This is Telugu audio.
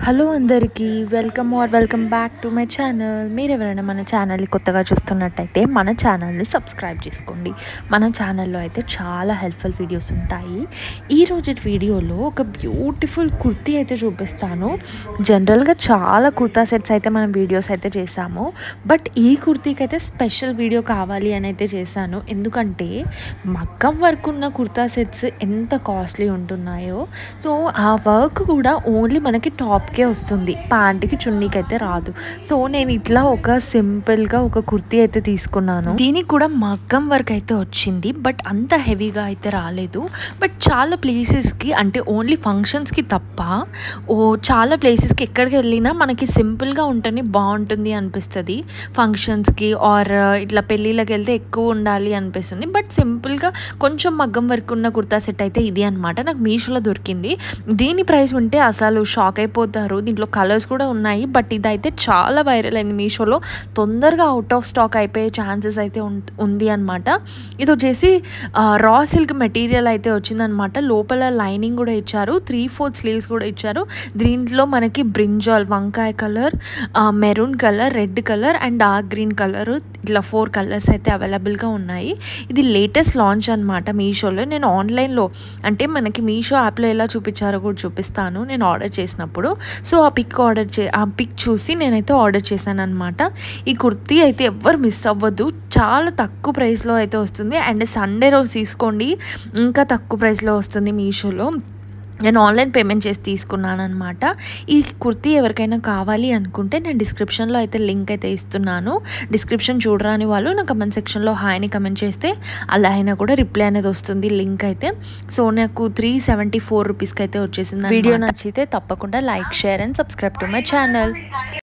హలో అందరికీ welcome back to my channel. మీరు ఎవరైనా మన ఛానల్ని కొత్తగా చూస్తున్నట్టయితే మన ఛానల్ని సబ్స్క్రైబ్ చేసుకోండి. మన ఛానల్లో అయితే చాలా హెల్ప్ఫుల్ వీడియోస్ ఉంటాయి. ఈరోజు వీడియోలో ఒక బ్యూటిఫుల్ కుర్తీ అయితే చూపిస్తాను. జనరల్గా చాలా కుర్తా సెట్స్ అయితే మనం వీడియోస్ అయితే చేసాము, బట్ ఈ కుర్తీకి అయితే స్పెషల్ వీడియో కావాలి అని అయితే చేశాను. ఎందుకంటే మగ్గం వర్క్ ఉన్న కుర్తా సెట్స్ ఎంత కాస్ట్లీ ఉంటున్నాయో, సో ఆ వర్క్ కూడా ఓన్లీ మనకి టాప్కే వస్తుంది, ప్యాంట్కి చున్నీకి అయితే రాదు. సో నేను ఇట్లా ఒక సింపుల్గా ఒక కుర్తీ అయితే తీసుకున్నాను. దీనికి కూడా మగ్గం వర్క్ అయితే వచ్చింది, బట్ అంత హెవీగా అయితే రాలేదు. బట్ చాలా ప్లేసెస్కి, అంటే ఓన్లీ ఫంక్షన్స్కి తప్ప చాలా ప్లేసెస్కి ఎక్కడికి వెళ్ళినా మనకి సింపుల్గా ఉంటేనే బాగుంటుంది అనిపిస్తుంది. ఫంక్షన్స్కి ఆర్ ఇట్లా పెళ్ళిళ్ళకి వెళ్తే ఎక్కువ ఉండాలి అనిపిస్తుంది, బట్ సింపుల్గా కొంచెం మగ్గం వర్క్ ఉన్న కుర్తా సెట్ అయితే ఇది అనమాట. నాకు మీషోలో దొరికింది. దీని ప్రైస్ ఉంటే అసలు షాక్ అయిపోతారు. దీంట్లో కలర్స్ కూడా ఉన్నాయి, బట్ ఇదైతే చాలా వైరల్ అయింది మీషోలో. తొందరగా అవుట్ ఆఫ్ స్టాక్ అయిపోయే ఛాన్సెస్ అయితే ఉంది అనమాట. ఇది వచ్చేసి రా సిల్క్ మెటీరియల్ అయితే వచ్చిందనమాట. లోపల లైనింగ్ కూడా ఇచ్చారు, 3/4 స్లీవ్స్ కూడా ఇచ్చారు. దీంట్లో మనకి బ్రింజాల్, వంకాయ colour, maroon colour, red colour and dark green colour, ఇట్లా 4 కలర్స్ అయితే అవైలబుల్గా ఉన్నాయి. ఇది లేటెస్ట్ లాంచ్ అనమాట మీషోలో. నేను ఆన్లైన్లో, అంటే మనకి మీషో యాప్లో ఎలా చూపించారో కూడా చూపిస్తాను నేను ఆర్డర్ చేసినప్పుడు. సో ఆ పిక్ చూసి నేనైతే ఆర్డర్ చేశాను అనమాట. ఈ కుర్తీ అయితే ఎవ్వరు మిస్ అవ్వద్దు, చాలా తక్కువ ప్రైస్లో అయితే వస్తుంది. అండ్ సండే రోజు తీసుకోండి, ఇంకా తక్కువ ప్రైస్లో వస్తుంది మీషోలో. నేను ఆన్లైన్ పేమెంట్ చేసి తీసుకున్నాను అనమాట. ఈ కుర్తీ ఎవరికైనా కావాలి అనుకుంటే నేను డిస్క్రిప్షన్లో అయితే లింక్ అయితే ఇస్తున్నాను. డిస్క్రిప్షన్ చూడరాని వాళ్ళు నా కమెంట్ సెక్షన్లో హాయ్ అని కమెంట్ చేస్తే అలా అయినా కూడా రిప్లై అనేది వస్తుంది లింక్ అయితే. సో నాకు 374 రూపీస్కి అయితే వచ్చేసింది. వీడియో నచ్చితే తప్పకుండా like, share and subscribe to my channel.